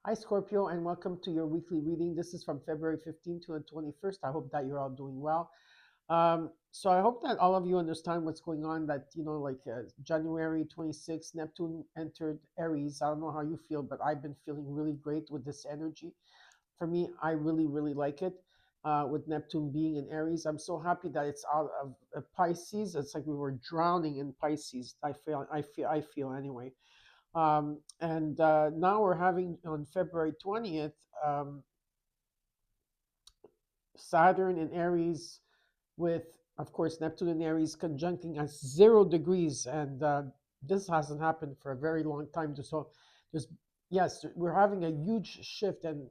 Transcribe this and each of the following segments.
Hi, Scorpio, and welcome to your weekly reading. This is from February 15th to the 21st. I hope that you're all doing well. So I hope that all of you understand what's going on, that, January 26th, Neptune entered Aries. I don't know how you feel, but I've been feeling really great with this energy. For me, I really, really like it. With Neptune being in Aries, I'm so happy that it's out of Pisces. It's like we were drowning in Pisces. I feel anyway. And Now we're having on February 20th, um, Saturn in Aries with, of course, Neptune in Aries conjuncting at 0 degrees. And this hasn't happened for a very long time. So there's, yes, we're having a huge shift. And,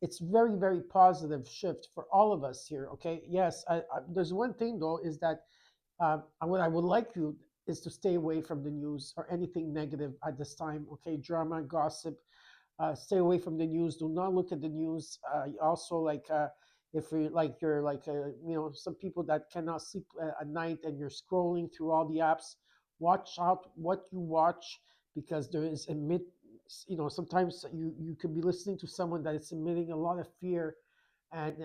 it's very, very positive shift for all of us here. Okay. Yes. There's one thing, though, is that what I would like you is to stay away from the news or anything negative at this time. Okay, drama, gossip. Stay away from the news. Do not look at the news. Also, if you're some people that cannot sleep at night and you're scrolling through all the apps, watch out what you watch, because there is sometimes you could be listening to someone that is emitting a lot of fear, and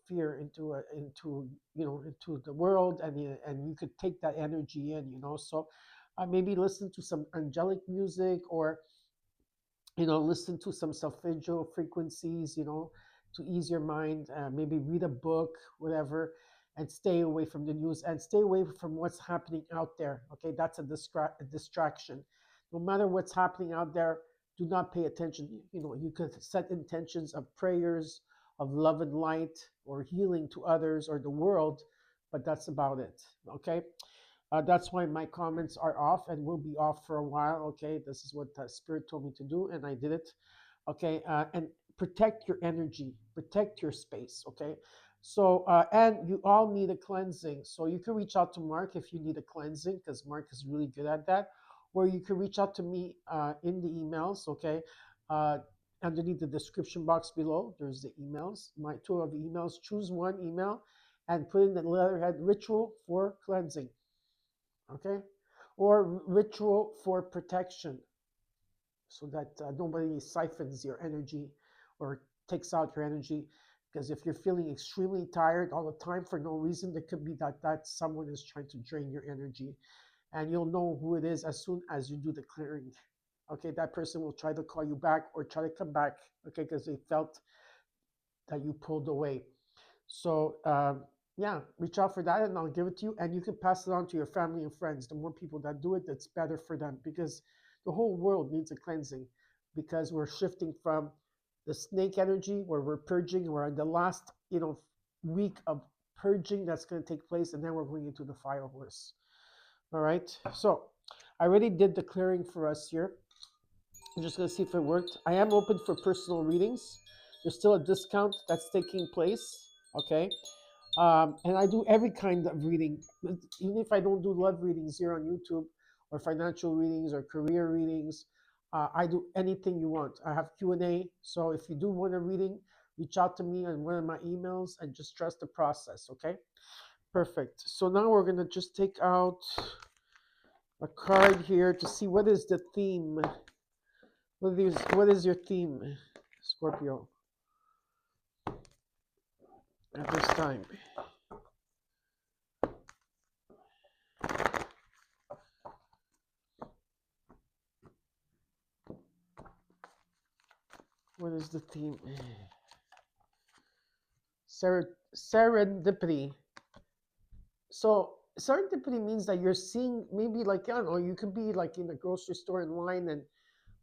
fear into the world, and you could take that energy in, so maybe listen to some angelic music, or listen to some solfeggio frequencies, to ease your mind. Maybe read a book, whatever, and stay away from the news and stay away from what's happening out there. Okay, that's a distraction. No matter what's happening out there, do not pay attention. You could set intentions of prayers, of love and light, or healing to others or the world, but that's about it. Okay. That's why my comments are off and will be off for a while. Okay, this is what Spirit told me to do, and I did it. Okay, and protect your energy, protect your space. Okay, so and you all need a cleansing. So you can reach out to Mark if you need a cleansing, because Mark is really good at that. Or you can reach out to me in the emails. Okay. Uh, Underneath the description box below, there's the emails, my two of the emails. Choose one email and put in the letterhead ritual for cleansing. Okay, or ritual for protection, so that nobody siphons your energy or takes out your energy. Because if you're feeling extremely tired all the time for no reason, it could be that someone is trying to drain your energy, and you'll know who it is as soon as you do the clearing. Okay, that person will try to call you back or try to come back. Okay, because they felt that you pulled away. So yeah, reach out for that, and I'll give it to you. And you can pass it on to your family and friends. The more people that do it, that's better for them, because the whole world needs a cleansing, because we're shifting from the snake energy where we're purging. We're in the last, week of purging that's going to take place, and then we're going into the fire horse. All right. So I already did the clearing for us here. I'm just going to see if it worked. I am open for personal readings. There's still a discount that's taking place. Okay. And I do every kind of reading, even if I don't do love readings here on YouTube, or financial readings, or career readings. I do anything you want. I have Q&A. So if you do want a reading, reach out to me on one of my emails and just trust the process. Okay. Perfect. So now we're going to just take out a card here to see what is the theme. What is your theme, Scorpio, at this time? What is the theme? Serendipity. So serendipity means that you're seeing, maybe, like, I don't know, you could be like in a grocery store in line, and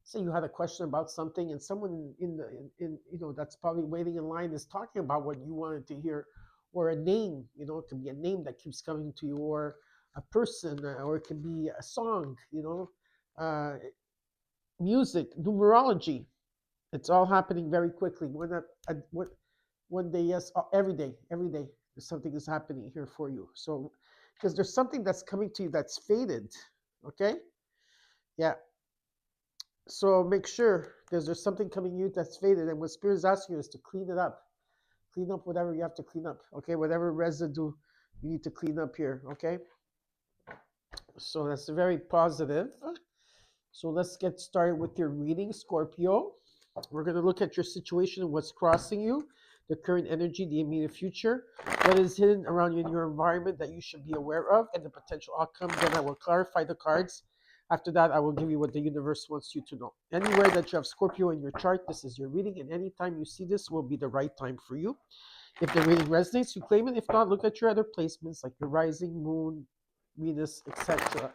say you had a question about something, and someone that's probably waiting in line is talking about what you wanted to hear, or a name. It could be a name that keeps coming to you, or a person, or it could be a song. Uh, Music, numerology. It's all happening very quickly. One day, yes, every day, something is happening here for you. So, because there's something that's coming to you that's faded. Okay, yeah. So make sure, because there's something coming you that's faded, and what Spirit is asking you is to clean up whatever you have to clean up. Okay, whatever residue you need to clean up here. Okay, so that's very positive. So let's get started with your reading, Scorpio. We're going to look at your situation and what's crossing you, the current energy, the immediate future, what is hidden around you in your environment that you should be aware of, and the potential outcome. Then I will clarify the cards. After that, I will give you what the universe wants you to know. Anywhere that you have Scorpio in your chart, this is your reading, and anytime you see this will be the right time for you. If the reading resonates, you claim it. If not, look at your other placements like your rising, moon, Venus, etc.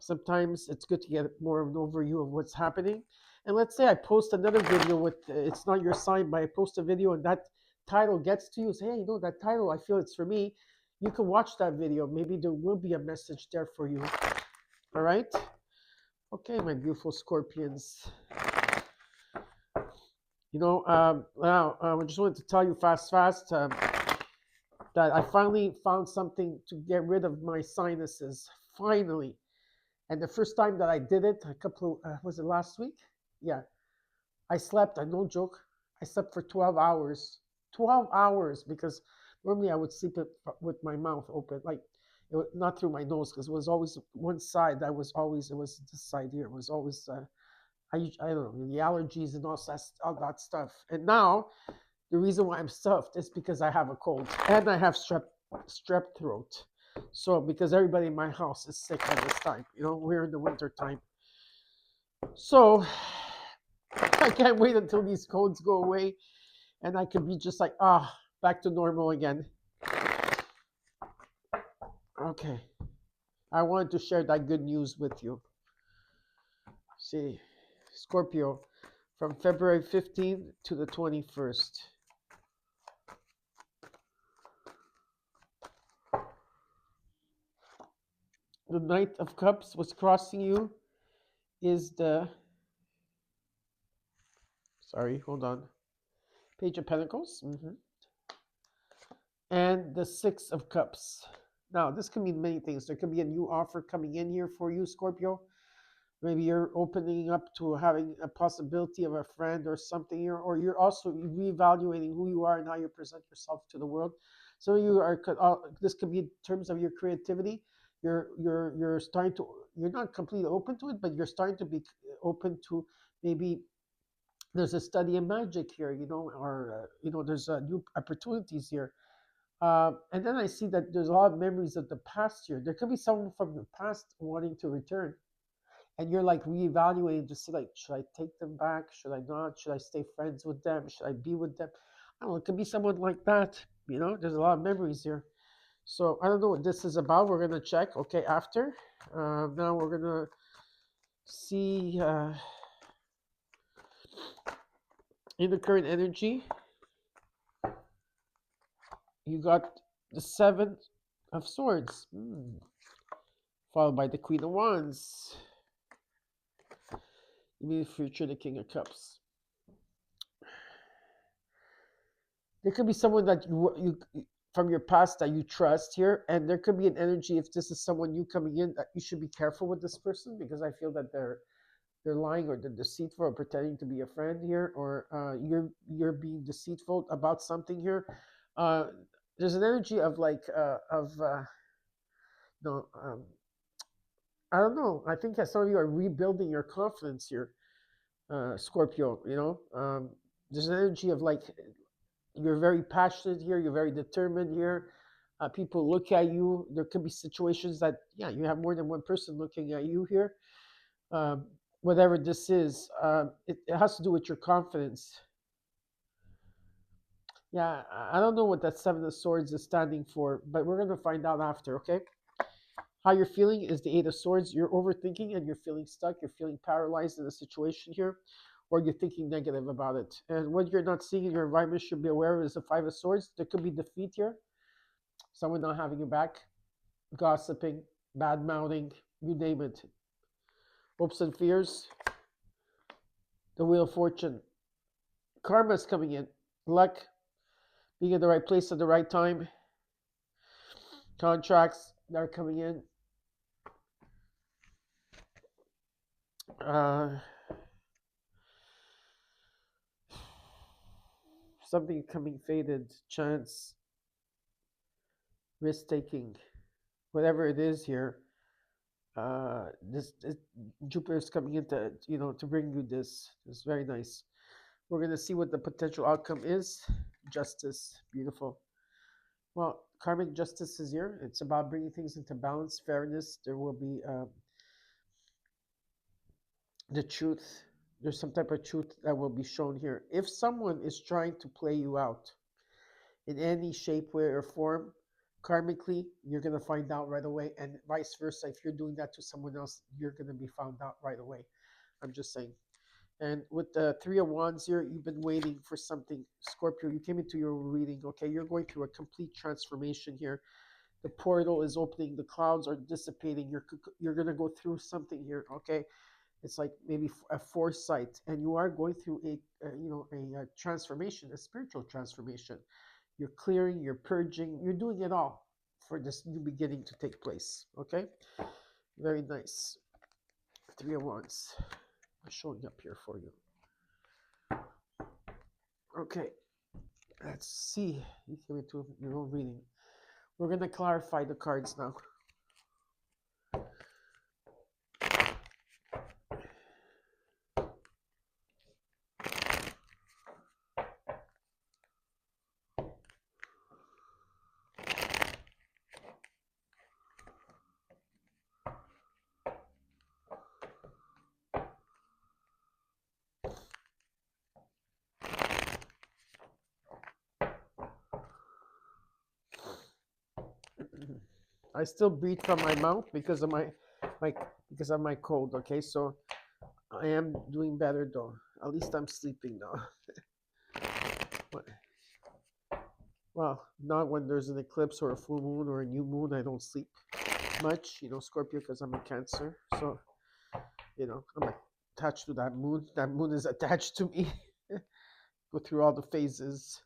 Sometimes it's good to get more of an overview of what's happening. And let's say I post another video with, it's not your sign, but I post a video and that title gets to you. Say, hey, that title, I feel it's for me. You can watch that video. Maybe there will be a message there for you. All right? Okay, my beautiful Scorpions. Now, I just wanted to tell you fast, that I finally found something to get rid of my sinuses. Finally. And the first time that I did it, was it last week? Yeah. I slept, no joke, I slept for 12 hours. 12 hours, because normally I would sleep with my mouth open, like not through my nose, because it was always one side. It was this side here. It was always, I don't know, the allergies and all that stuff. And now, the reason why I'm stuffed is because I have a cold and I have strep throat. So because everybody in my house is sick at this time, we're in the winter time. So I can't wait until these colds go away and I can be just like, back to normal again. Okay. I wanted to share that good news with you. See, Scorpio, from February 15th to the 21st. The Knight of Cups, what's crossing you is the, hold on, Page of Pentacles, and the Six of Cups. Now, this can mean many things. There could be a new offer coming in here for you, Scorpio. Maybe you're opening up to having a possibility of a friend or something here, or you're also reevaluating who you are and how you present yourself to the world. So this could be in terms of your creativity. You're starting to, you're not completely open to it, but you're starting to be open to maybe there's a study in magic here, or there's new opportunities here. And then I see that there's a lot of memories of the past here. There could be someone from the past wanting to return, and you're like reevaluating to see, like, should I take them back? Should I not? Should I stay friends with them? Should I be with them? I don't know. It could be someone like that. There's a lot of memories here. So I don't know what this is about. We're gonna check. Okay, after. Now we're gonna see in the current energy. You got the Seven of Swords, followed by the Queen of Wands. Immediate future, the King of Cups. There could be someone that you from your past that you trust here, and there could be an energy, if this is someone new coming in, that you should be careful with this person, because I feel that they're lying or they're deceitful or pretending to be a friend here, or you're being deceitful about something here. There's an energy of like I don't know. I think that some of you are rebuilding your confidence here, Scorpio. There's an energy of like you're very passionate here. You're very determined here. People look at you. There could be situations that you have more than one person looking at you here. Whatever this is, it has to do with your confidence. Yeah, I don't know what that Seven of Swords is standing for, but we're going to find out after, okay? How you're feeling is the Eight of Swords. You're overthinking and you're feeling stuck. You're feeling paralyzed in a situation here, or you're thinking negative about it. And what you're not seeing in your environment should be aware of is the Five of Swords. There could be defeat here. Someone not having your back, gossiping, bad-mouthing, you name it. Hopes and fears. The Wheel of Fortune. Karma is coming in. Luck. Being in the right place at the right time. Contracts that are coming in. Something coming faded. Chance. Risk-taking. Whatever it is here. Jupiter's coming in to bring you this. It's very nice. We're going to see what the potential outcome is. Justice. Beautiful. Well, karmic justice is here. It's about bringing things into balance, fairness. There will be the truth. There's some type of truth that will be shown here. If someone is trying to play you out in any shape, way, or form, karmically, you're going to find out right away. And vice versa. If you're doing that to someone else, you're going to be found out right away. I'm just saying. And with the Three of Wands here, you've been waiting for something. Scorpio, you came into your reading, okay? You're going through a complete transformation here. The portal is opening. The clouds are dissipating. You're going to go through something here, okay? It's like maybe a foresight. And you are going through a transformation, a spiritual transformation. You're clearing, you're purging, you're doing it all for this new beginning to take place, okay? Very nice. Three of Wands. Showing up here for you. Okay, let's see. You came into your own reading. We're going to clarify the cards now. I still breathe from my mouth because of my cold. Okay, so I am doing better though. At least I'm sleeping now. Well, not when there's an eclipse or a full moon or a new moon. I don't sleep much, Scorpio, because I'm a Cancer. So, I'm attached to that moon. That moon is attached to me. Go through all the phases.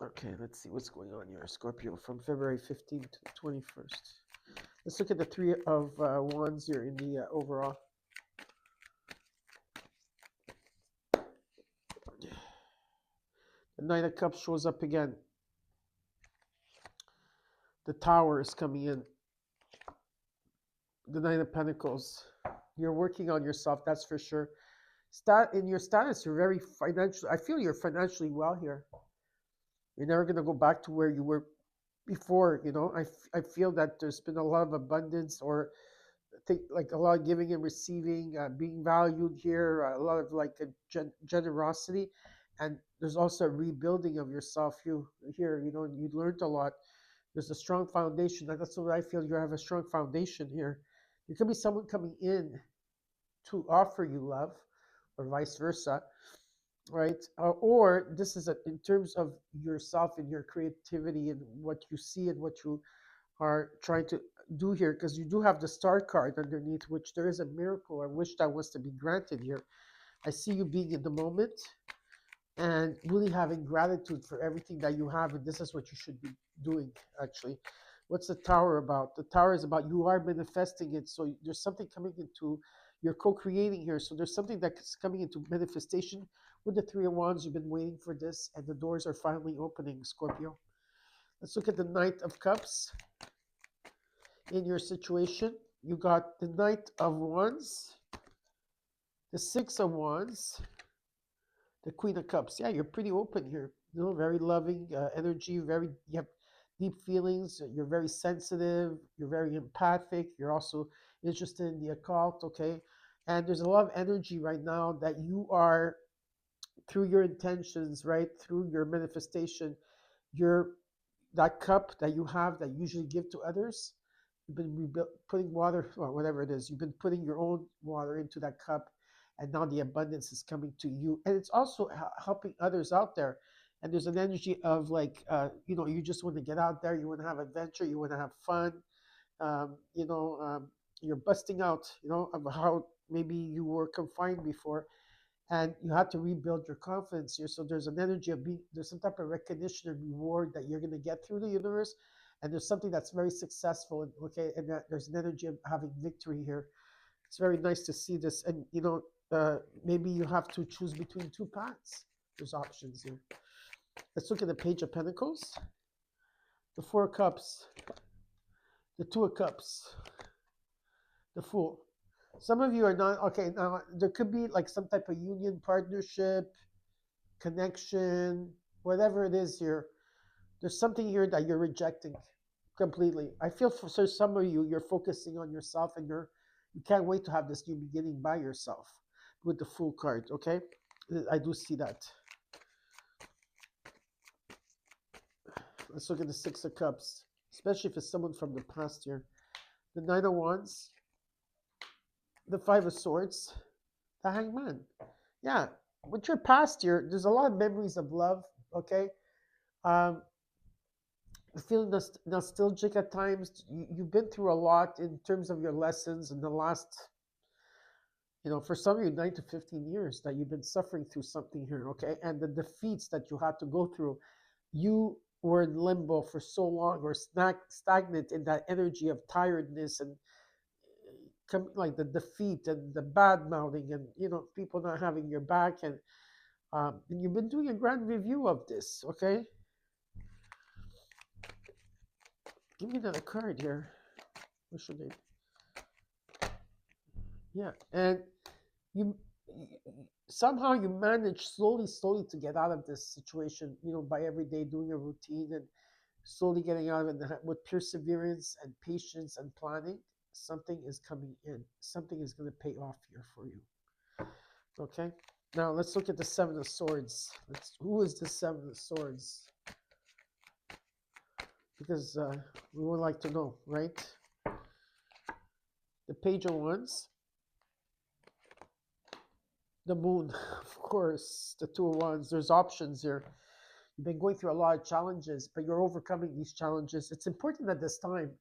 Okay, let's see what's going on here. Scorpio from February 15th to 21st. Let's look at the Three of Wands here in the overall. The Knight of Cups shows up again. The Tower is coming in. The Knight of Pentacles. You're working on yourself, that's for sure. In your status, you're very financial. I feel you're financially well here. You're never going to go back to where you were before, I feel that there's been a lot of abundance, or I think like a lot of giving and receiving, being valued here, a lot of like a generosity. And there's also a rebuilding of yourself here, you learned a lot. There's a strong foundation. That's what I feel. You have a strong foundation here. There could be someone coming in to offer you love, or vice versa, right? Or this is in terms of yourself and your creativity and what you see and what you are trying to do here, because you do have the Star card underneath, which there is a miracle or wish that was to be granted here. I see you being in the moment and really having gratitude for everything that you have, and this is what you should be doing, actually. What's the Tower about? The Tower is about you are manifesting it, so there's something coming into, you're co-creating here, so there's something that's coming into manifestation. With the Three of Wands, you've been waiting for this, and the doors are finally opening, Scorpio. Let's look at the Knight of Cups. In your situation, you got the Knight of Wands, the Six of Wands, the Queen of Cups. Yeah, you're pretty open here. Very loving energy. You have deep feelings. You're very sensitive. You're very empathic. You're also interested in the occult. Okay, and there's a lot of energy right now that you are, through your intentions, right, through your manifestation, that cup that you have that you usually give to others. You've been putting water, or whatever it is. You've been putting your own water into that cup, and now the abundance is coming to you, and it's also helping others out there. And there's an energy of like, you just want to get out there. You want to have adventure. You want to have fun. You're busting out, of how maybe you were confined before, and you have to rebuild your confidence here. So there's an energy of there's some type of recognition and reward that you're going to get through the universe, and there's something that's very successful. Okay, and there's an energy of having victory here. It's very nice to see this, and maybe you have to choose between two paths. There's options here. Let's look at the Page of Pentacles, the Four of Cups, the Two of Cups, the Fool. Some of you are not, okay, now there could be like some type of union, partnership, connection, whatever it is here. There's something here that you're rejecting completely. I feel for some of you, you're focusing on yourself and you can't wait to have this new beginning by yourself with the Fool card, okay? I do see that. Let's look at the Six of Cups, especially if it's someone from the past here. The Knight of Wands, the Five of Swords, the Hangman. Yeah, with your past here, there's a lot of memories of love, okay? Um, feeling nostalgic at times. You've been through a lot in terms of your lessons in the last, for some of you, 9 to 15 years that you've been suffering through something here, okay? And the defeats that you had to go through, you were in limbo for so long or stagnant in that energy of tiredness and like the defeat and the bad mouthing and, people not having your back. And you've been doing a grand review of this, okay? Give me another card here. What should I? Yeah, and you somehow you manage slowly to get out of this situation, by every day doing a routine and slowly getting out of it with perseverance and patience and planning. Something is coming in. Something is going to pay off here for you. Okay. Now let's look at the Seven of Swords. Who is the Seven of Swords? Because we would like to know, right? The Page of Wands. The Moon, of course. The Two of Wands. There's options here. You've been going through a lot of challenges, but you're overcoming these challenges. It's important at this time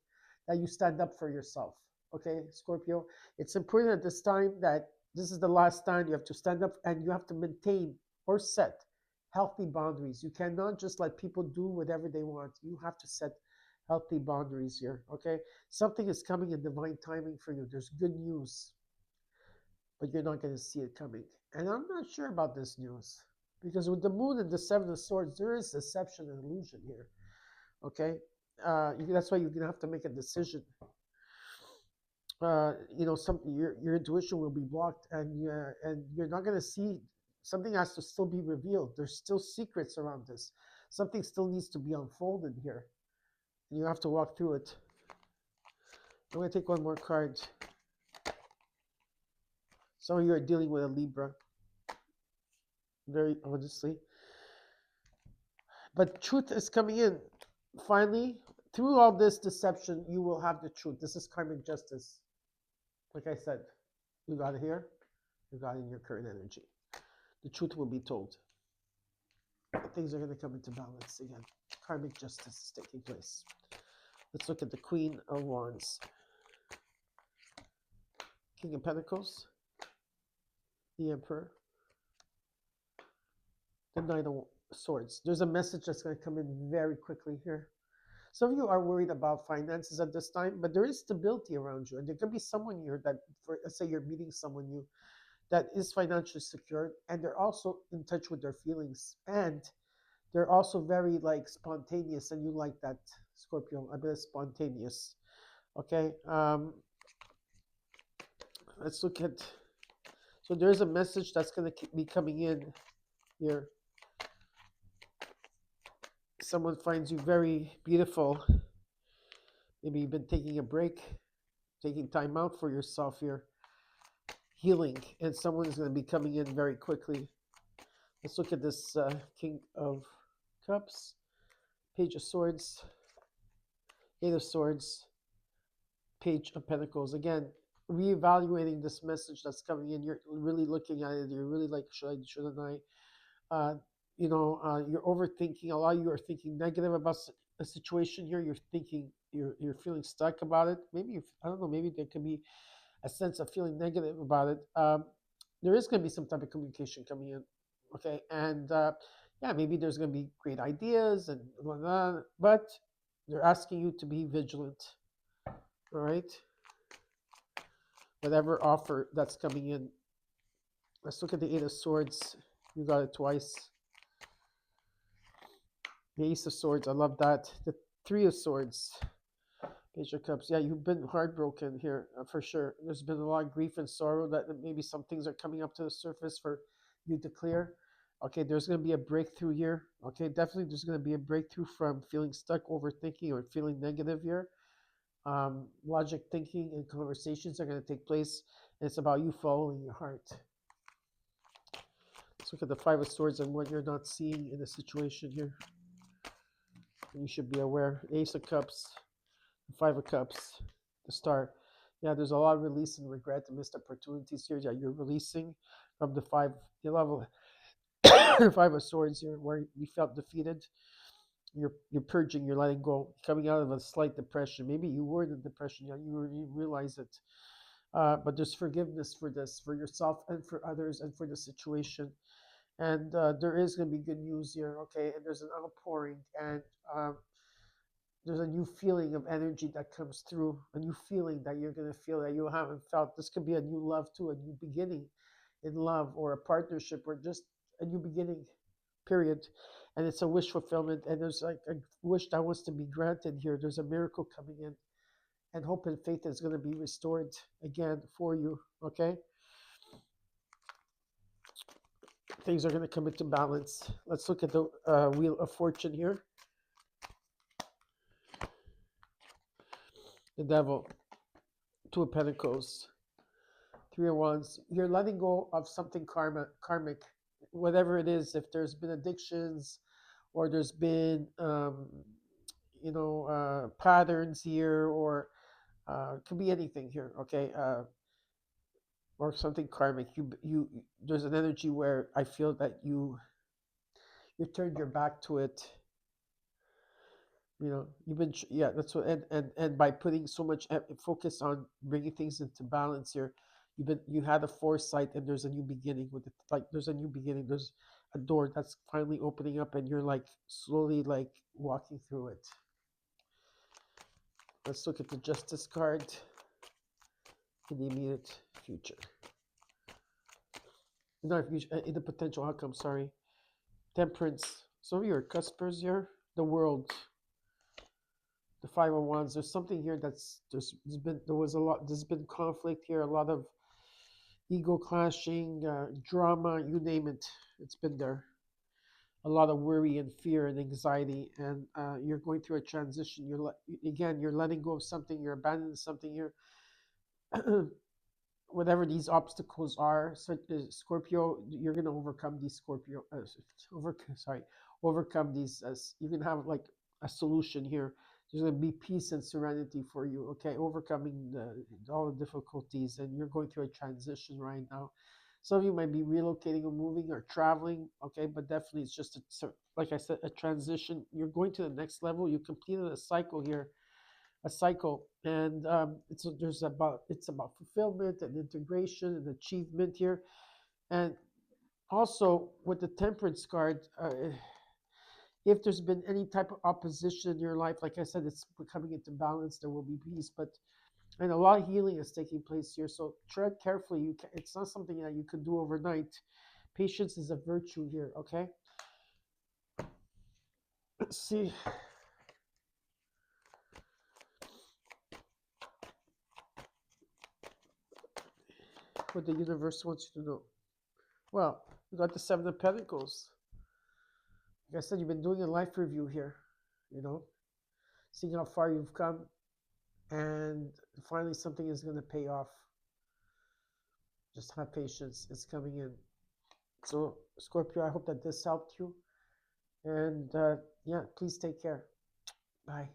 that you stand up for yourself. Okay, Scorpio? It's important at this time that this is the last time you have to stand up and you have to maintain or set healthy boundaries. You cannot just let people do whatever they want. You have to set healthy boundaries here, okay? Something is coming in divine timing for you. There's good news, but you're not going to see it coming. And I'm not sure about this news because with the Moon and the Seven of Swords, there is deception and illusion here, okay? That's why you're going to have to make a decision. Your intuition will be blocked, and you're not going to see. Something has to still be revealed. There's still secrets around this. Something still needs to be unfolded here. And you have to walk through it. I'm going to take one more card. Some of you are dealing with a Libra. Very honestly. But truth is coming in. Finally, through all this deception, you will have the truth. This is karmic justice. Like I said, you got it here. You got it in your current energy. The truth will be told. Things are going to come into balance again. Karmic justice is taking place. Let's look at the Queen of Wands. King of Pentacles. The Emperor. The Knight of Swords. There's a message that's going to come in very quickly here. Some of you are worried about finances at this time, but there is stability around you. And there could be someone here that, let's say you're meeting someone new that is financially secure, and they're also in touch with their feelings. And they're also very spontaneous, and you like that, Scorpio, a bit spontaneous. Okay. Let's look at, so there's a message that's going to be coming in here. Someone finds you very beautiful. Maybe you've been taking a break, taking time out for yourself here, healing, and someone is going to be coming in very quickly. Let's look at this King of Cups, Page of Swords, Eight of Swords, Page of Pentacles. Again, reevaluating this message that's coming in. You're really looking at it. You're really like, shouldn't I? You're overthinking. A lot of you are thinking negative about a situation here. You're thinking, you're feeling stuck about it. Maybe, I don't know, maybe there could be a sense of feeling negative about it. There is going to be some type of communication coming in. Okay. And maybe there's going to be great ideas and blah, blah, but they're asking you to be vigilant. All right. Whatever offer that's coming in. Let's look at the Eight of Swords. You got it twice. The Ace of Swords, I love that. The Three of Swords, Page of Cups. Yeah, you've been heartbroken here for sure. There's been a lot of grief and sorrow that maybe some things are coming up to the surface for you to clear. Okay, there's going to be a breakthrough here. Okay, definitely there's going to be a breakthrough from feeling stuck, overthinking, or feeling negative here. Logic thinking and conversations are going to take place. And it's about you following your heart. Let's look at the Five of Swords and what you're not seeing in the situation here. And you should be aware. Ace of Cups, Five of Cups, the Star. Yeah, there's a lot of release and regret and missed opportunities here that you're releasing from the level Five of Swords here, where you felt defeated. You're purging, you're letting go, coming out of a slight depression. Maybe you were in depression, yeah, you realize it. But there's forgiveness for this, for yourself and for others and for the situation. And there is going to be good news here, okay? And there's an outpouring, and there's a new feeling of energy that comes through, a new feeling that you're going to feel that you haven't felt. This could be a new love too, a new beginning in love or a partnership or just a new beginning, period. And it's a wish fulfillment, and there's like a wish that wants to be granted here. There's a miracle coming in, and hope and faith is going to be restored again for you, okay? Things are going to come into balance. Let's look at the Wheel of Fortune here. The Devil, Two of Pentacles, Three of Wands. You're letting go of something karmic, whatever it is. If there's been addictions, or there's been patterns here, or it could be anything here, okay? Or something karmic. You there's an energy where I feel that you turned your back to it. You've been, yeah, that's what. And by putting so much focus on bringing things into balance here, you had a foresight, and there's a new beginning with it. Like there's a new beginning, there's a door that's finally opening up, and you're like slowly like walking through it. Let's look at the Justice card in the immediate future. Not future, in the potential outcome, sorry. Temperance. Some of you are cuspers here. The World. The Five of Wands. There's something here there's been conflict here, a lot of ego clashing, drama, you name it. It's been there. A lot of worry and fear and anxiety, and you're going through a transition. You're letting go of something. You're abandoning something here. Whatever these obstacles are, Scorpio, you're going to overcome these overcome these. You can have like a solution here. There's going to be peace and serenity for you, okay? Overcoming all the difficulties, and you're going through a transition right now. Some of you might be relocating or moving or traveling, okay? But definitely it's just, like I said, a transition. You're going to the next level. You completed a cycle here. And it's about fulfillment and integration and achievement here. And also with the Temperance card, if there's been any type of opposition in your life, like I said, it's coming into balance. There will be peace, and a lot of healing is taking place here. So tread carefully. It's not something that you can do overnight. Patience is a virtue here, okay? Let's see. What the universe wants you to know. Well, you got the Seven of Pentacles. Like I said, you've been doing a life review here, seeing how far you've come, and finally something is going to pay off. Just have patience. It's coming in. So, Scorpio, I hope that this helped you. And yeah, please take care. Bye.